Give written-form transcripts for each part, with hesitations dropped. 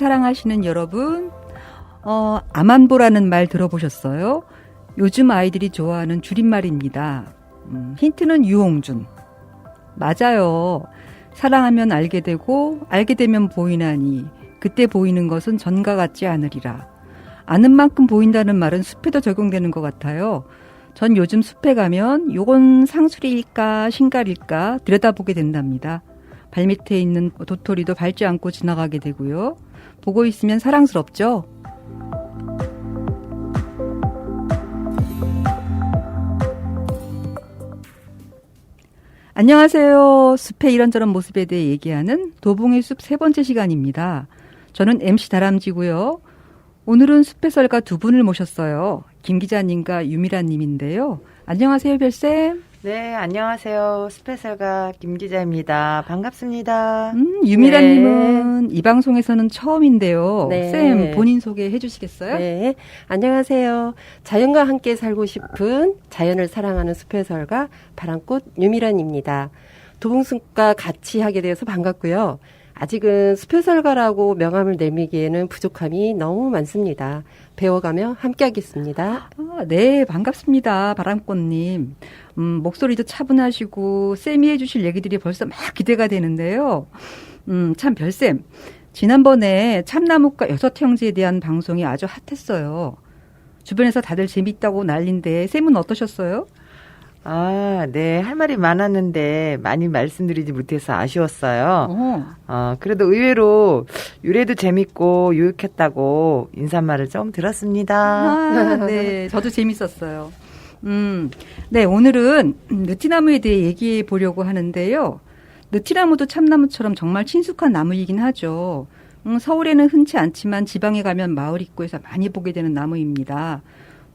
사랑하시는 여러분, 아만보라는 말 들어보셨어요? 요즘 아이들이 좋아하는 줄임말입니다. 힌트는 유홍준. 맞아요. 사랑하면 알게 되고 알게 되면 보이나니 그때 보이는 것은 전과 같지 않으리라. 아는 만큼 보인다는 말은 숲에도 적용되는 것 같아요. 전 요즘 숲에 가면 요건 상수리일까 신갈일까 들여다보게 된답니다. 발밑에 있는 도토리도 밟지 않고 지나가게 되고요. 보고 있으면 사랑스럽죠? 안녕하세요. 숲의 이런저런 모습에 대해 얘기하는 도봉의 숲 세 번째 시간입니다. 저는 MC 다람쥐고요. 오늘은 숲의 설가 두 분을 모셨어요. 김 기자님과 유미란 님인데요. 안녕하세요, 별쌤. 네, 안녕하세요. 숲의 설가 김 기자입니다. 반갑습니다. 유미란 님은 이 방송에서는 처음인데요. 네. 쌤, 본인 소개해 주시겠어요? 네, 안녕하세요. 자연과 함께 살고 싶은 자연을 사랑하는 숲의 설가 바람꽃 유미란입니다. 도봉숲과 같이 하게 되어서 반갑고요. 아직은 숲의 설가라고 명함을 내미기에는 부족함이 너무 많습니다. 배워가며 함께하겠습니다. 네, 반갑습니다. 바람꽃님. 목소리도 차분하시고 쌤이 해주실 얘기들이 벌써 막 기대가 되는데요. 참 별쌤, 지난번에 참나무과 6형제에 대한 방송이 아주 핫했어요. 주변에서 다들 재밌다고 난린데 쌤은 어떠셨어요? 네, 할 말이 많았는데 많이 말씀드리지 못해서 아쉬웠어요. 그래도 의외로 유래도 재밌고 유익했다고 인사말을 좀 들었습니다. 네, 저도 재밌었어요. 네, 오늘은 느티나무에 대해 얘기해 보려고 하는데요. 느티나무도 참나무처럼 정말 친숙한 나무이긴 하죠. 서울에는 흔치 않지만 지방에 가면 마을 입구에서 많이 보게 되는 나무입니다.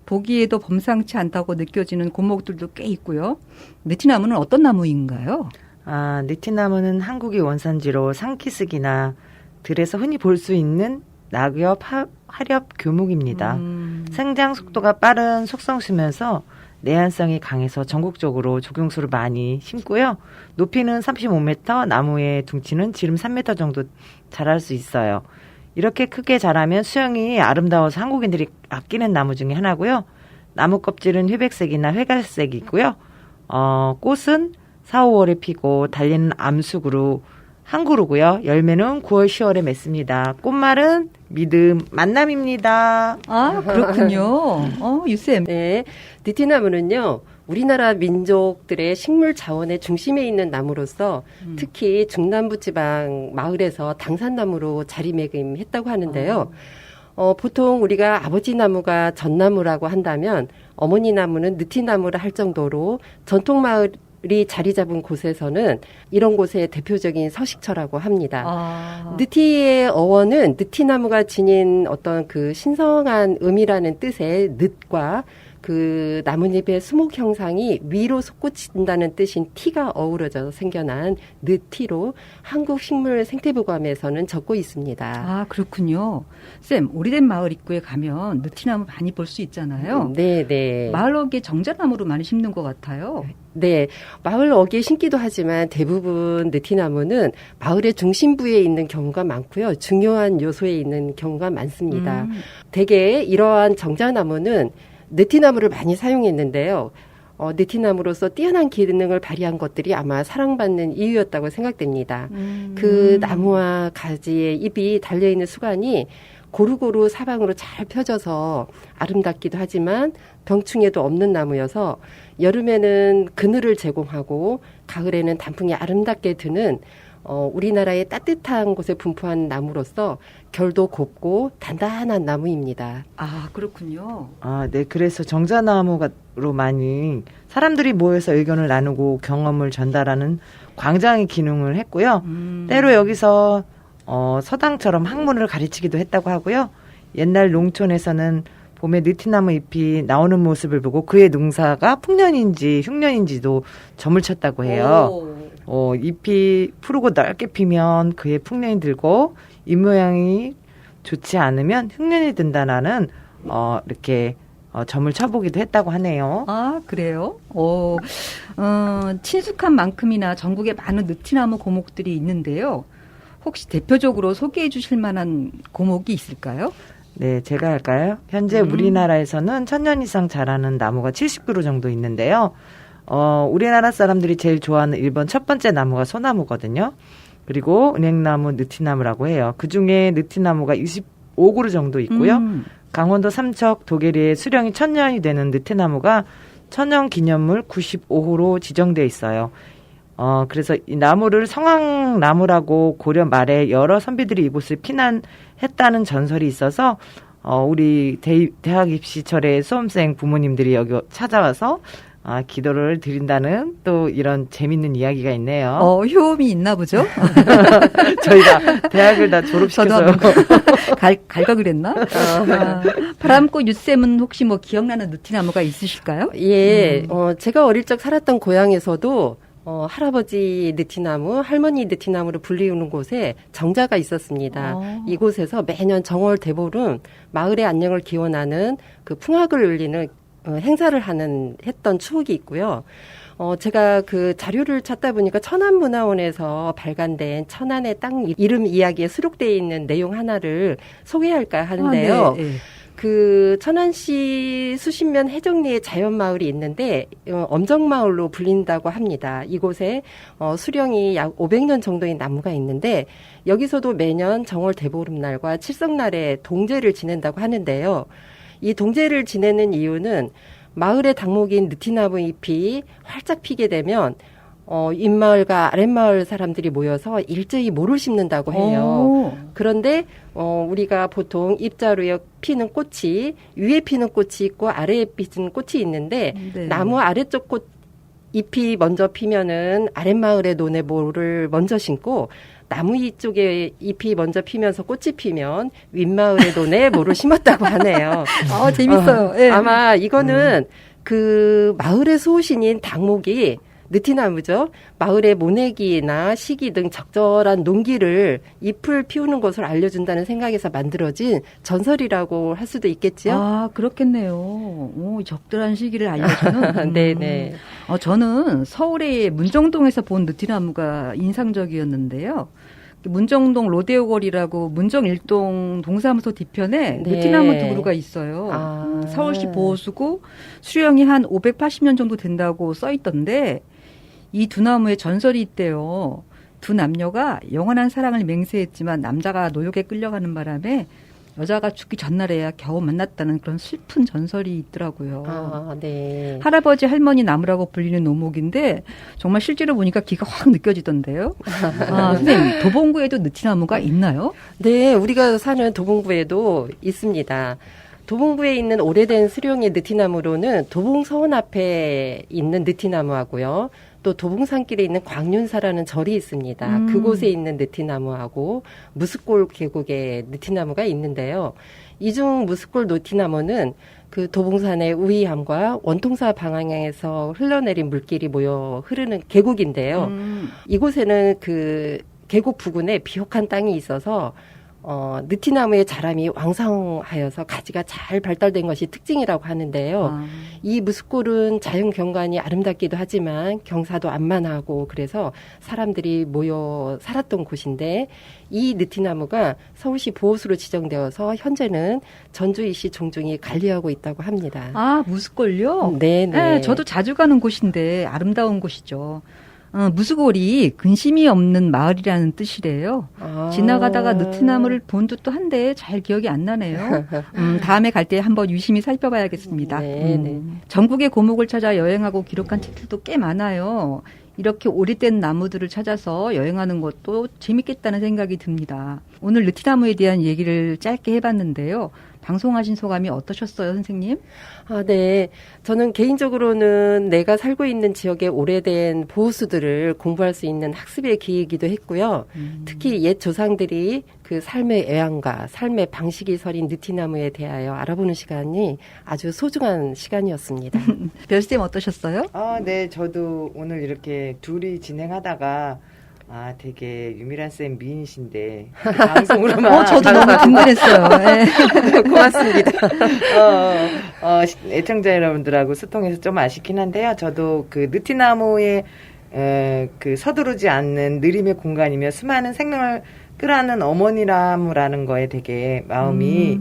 보기에도 범상치 않다고 느껴지는 고목들도 꽤 있고요. 느티나무는 어떤 나무인가요? 느티나무는 한국의 원산지로 상키스기나 들에서 흔히 볼 수 있는 낙엽, 화렵 교목입니다. 생장 속도가 빠른 속성수면서 내한성이 강해서 전국적으로 조경수를 많이 심고요. 높이는 35m, 나무의 둥치는 지름 3m 정도 자랄 수 있어요. 이렇게 크게 자라면 수영이 아름다워서 한국인들이 아끼는 나무 중에 하나고요. 나무 껍질은 회백색이나 회갈색이고요. 꽃은 4, 5월에 피고 달리는 암숙으로 한 그루고요. 열매는 9월, 10월에 맺습니다. 꽃말은 믿음, 만남입니다. 그렇군요. 유쌤. 네, 느티나무는요. 우리나라 민족들의 식물 자원의 중심에 있는 나무로서 특히 중남부 지방 마을에서 당산나무로 자리매김했다고 하는데요. 보통 우리가 아버지 나무가 전나무라고 한다면 어머니 나무는 느티나무라 할 정도로 전통 마을이 자리 잡은 곳에서는 이런 곳의 대표적인 서식처라고 합니다. 느티의 어원은 느티나무가 지닌 어떤 그 신성한 의미라는 뜻의 늪과 그 나뭇잎의 수목 형상이 위로 솟구친다는 뜻인 티가 어우러져 생겨난 느티로 한국 식물 생태보감에서는 적고 있습니다. 그렇군요. 쌤, 오래된 마을 입구에 가면 느티나무 많이 볼 수 있잖아요. 네. 마을 어귀에 정자나무로 많이 심는 것 같아요. 네, 마을 어귀에 심기도 하지만 대부분 느티나무는 마을의 중심부에 있는 경우가 많고요. 중요한 요소에 있는 경우가 많습니다. 대개 이러한 정자나무는 느티나무를 많이 사용했는데요. 느티나무로서 뛰어난 기능을 발휘한 것들이 아마 사랑받는 이유였다고 생각됩니다. 그 나무와 가지의 잎이 달려있는 수간이 고루고루 사방으로 잘 펴져서 아름답기도 하지만 병충해도 없는 나무여서 여름에는 그늘을 제공하고 가을에는 단풍이 아름답게 드는 우리나라의 따뜻한 곳에 분포한 나무로서 결도 곱고 단단한 나무입니다. 그렇군요. 네. 그래서 정자나무로 많이 사람들이 모여서 의견을 나누고 경험을 전달하는 광장의 기능을 했고요. 때로 여기서 서당처럼 학문을 가르치기도 했다고 하고요. 옛날 농촌에서는 봄에 느티나무 잎이 나오는 모습을 보고 그의 농사가 풍년인지 흉년인지도 점을 쳤다고 해요. 잎이 푸르고 넓게 피면 그의 풍년이 들고 잎 모양이 좋지 않으면 흉년이 든다는 이렇게 점을 쳐보기도 했다고 하네요. 그래요? 친숙한 만큼이나 전국에 많은 느티나무 고목들이 있는데요. 혹시 대표적으로 소개해 주실 만한 고목이 있을까요? 네, 제가 할까요? 현재 우리나라에서는 1000년 이상 자라는 나무가 70그루 정도 있는데요. 우리나라 사람들이 제일 좋아하는 1번 첫 번째 나무가 소나무거든요. 그리고 은행나무, 느티나무라고 해요. 그중에 느티나무가 25그루 정도 있고요. 강원도 삼척 도계리에 수령이 1000년이 되는 느티나무가 천연기념물 95호로 지정돼 있어요. 그래서 이 나무를 성황나무라고 고려 말에 여러 선비들이 이곳을 피난했다는 전설이 있어서 우리 대학 입시철에 수험생 부모님들이 여기 찾아와서 기도를 드린다는 또 이런 재밌는 이야기가 있네요. 효험이 있나 보죠? 저희가 대학을 다 졸업시켜서 갈까 그랬나? 바람꽃 윷샘은 혹시 뭐 기억나는 느티나무가 있으실까요? 예, 제가 어릴 적 살았던 고향에서도 할아버지 느티나무, 할머니 느티나무를 불리우는 곳에 정자가 있었습니다. 이곳에서 매년 정월 대보름 마을의 안녕을 기원하는 그 풍악을 울리는 행사를 했던 추억이 있고요. 제가 그 자료를 찾다 보니까 천안문화원에서 발간된 천안의 땅 이름 이야기에 수록되어 있는 내용 하나를 소개할까 하는데요. 네. 그 천안시 수십면 해정리에 자연마을이 있는데 엄정마을로 불린다고 합니다. 이곳에 수령이 약 500년 정도의 나무가 있는데 여기서도 매년 정월 대보름날과 칠성날에 동제를 지낸다고 하는데요. 이 동제를 지내는 이유는 마을의 당목인 느티나무 잎이 활짝 피게 되면 윗마을과 아랫마을 사람들이 모여서 일제히 모를 심는다고 해요. 그런데 우리가 보통 잎자루에 피는 꽃이 위에 피는 꽃이 있고 아래에 피는 꽃이 있는데 네. 나무 아래쪽 꽃 잎이 먼저 피면은 아랫마을의 논에 모를 먼저 심고 나무 이쪽에 잎이 먼저 피면서 꽃이 피면 윗마을의 논에 모를 심었다고 하네요. 재밌어요. 네. 아마 이거는 그 마을의 수호신인 당목이 느티나무죠. 마을의 모내기나 시기 등 적절한 농기를 잎을 피우는 것을 알려준다는 생각에서 만들어진 전설이라고 할 수도 있겠죠. 그렇겠네요. 적절한 시기를 알려주는. 네네. 저는 서울의 문정동에서 본 느티나무가 인상적이었는데요. 문정동 로데오 거리라고 문정 1동 동사무소 뒤편에 네. 느티나무 두 그루가 있어요. 서울시 보호수고 수령이 한 580년 정도 된다고 써 있던데 이 두 나무에 전설이 있대요. 두 남녀가 영원한 사랑을 맹세했지만 남자가 노역에 끌려가는 바람에 여자가 죽기 전날에야 겨우 만났다는 그런 슬픈 전설이 있더라고요. 네. 할아버지 할머니 나무라고 불리는 오목인데 정말 실제로 보니까 기가 확 느껴지던데요. 선생님, 도봉구에도 느티나무가 있나요? 네, 우리가 사는 도봉구에도 있습니다. 도봉구에 있는 오래된 수령의 느티나무로는 도봉서원 앞에 있는 느티나무하고요. 또 도봉산길에 있는 광륜사라는 절이 있습니다. 그곳에 있는 느티나무하고 무스골 계곡에 느티나무가 있는데요. 이중 무스골 느티나무는 그 도봉산의 우이함과 원통사 방향에서 흘러내린 물길이 모여 흐르는 계곡인데요. 이곳에는 그 계곡 부근에 비옥한 땅이 있어서 느티나무의 자람이 왕성하여서 가지가 잘 발달된 것이 특징이라고 하는데요. 이 무스골은 자연 경관이 아름답기도 하지만 경사도 안만하고 그래서 사람들이 모여 살았던 곳인데 이 느티나무가 서울시 보호수로 지정되어서 현재는 전주이시 종중이 관리하고 있다고 합니다. 무스골요? 네, 저도 자주 가는 곳인데 아름다운 곳이죠. 무스골이 근심이 없는 마을이라는 뜻이래요. 지나가다가 느티나무를 본 듯도 한데 잘 기억이 안 나네요. 다음에 갈 때 한번 유심히 살펴봐야겠습니다. 네. 전국의 고목을 찾아 여행하고 기록한 책들도 꽤 많아요. 이렇게 오래된 나무들을 찾아서 여행하는 것도 재밌겠다는 생각이 듭니다. 오늘 느티나무에 대한 얘기를 짧게 해봤는데요. 방송하신 소감이 어떠셨어요, 선생님? 네. 저는 개인적으로는 내가 살고 있는 지역의 오래된 보호수들을 공부할 수 있는 학습의 기회이기도 했고요. 특히 옛 조상들이 그 삶의 애환과 삶의 방식이 서린 느티나무에 대하여 알아보는 시간이 아주 소중한 시간이었습니다. 별쌤 어떠셨어요? 네, 저도 오늘 이렇게 둘이 진행하다가 되게 유미란 쌤 미인이신데 방송으로만 저도 너무 든든했어요. 네. 고맙습니다. 애청자 여러분들하고 소통해서 좀 아쉽긴 한데요. 저도 그 느티나무에 그 서두르지 않는 느림의 공간이며 수많은 생명을 끌어안는 어머니라는 거에 되게 마음이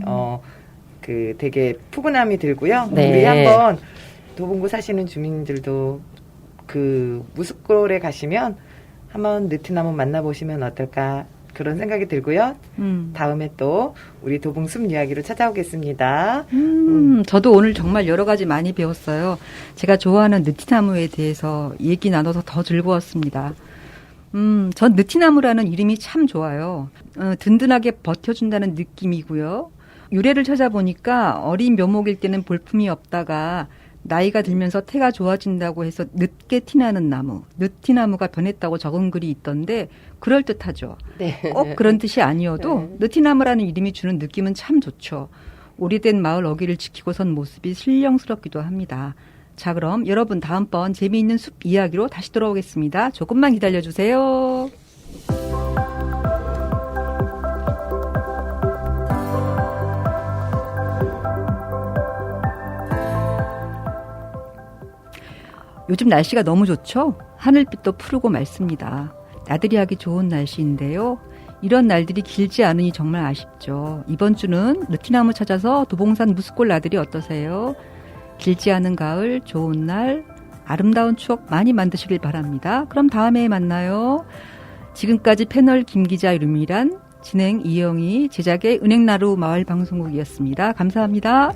되게 푸근함이 들고요. 네. 우리 한번 도봉구 사시는 주민들도 그 무숫골에 가시면 한번 느티나무 만나보시면 어떨까 그런 생각이 들고요. 다음에 또 우리 도봉숲 이야기로 찾아오겠습니다. 저도 오늘 정말 여러 가지 많이 배웠어요. 제가 좋아하는 느티나무에 대해서 얘기 나눠서 더 즐거웠습니다. 전 느티나무라는 이름이 참 좋아요. 든든하게 버텨준다는 느낌이고요. 유래를 찾아보니까 어린 묘목일 때는 볼품이 없다가 나이가 들면서 태가 좋아진다고 해서 늦게 티나는 나무, 느티나무가 변했다고 적은 글이 있던데 그럴듯하죠. 네. 꼭 그런 뜻이 아니어도 느티나무라는 이름이 주는 느낌은 참 좋죠. 오래된 마을 어귀를 지키고 선 모습이 신령스럽기도 합니다. 자, 그럼 여러분 다음번 재미있는 숲 이야기로 다시 돌아오겠습니다. 조금만 기다려주세요. 요즘 날씨가 너무 좋죠? 하늘빛도 푸르고 맑습니다. 나들이 하기 좋은 날씨인데요. 이런 날들이 길지 않으니 정말 아쉽죠. 이번 주는 느티나무 찾아서 도봉산 무숫골 나들이 어떠세요? 길지 않은 가을, 좋은 날, 아름다운 추억 많이 만드시길 바랍니다. 그럼 다음에 만나요. 지금까지 패널 김기자 유미란, 진행 이영희, 제작의 은행나루 마을방송국이었습니다. 감사합니다.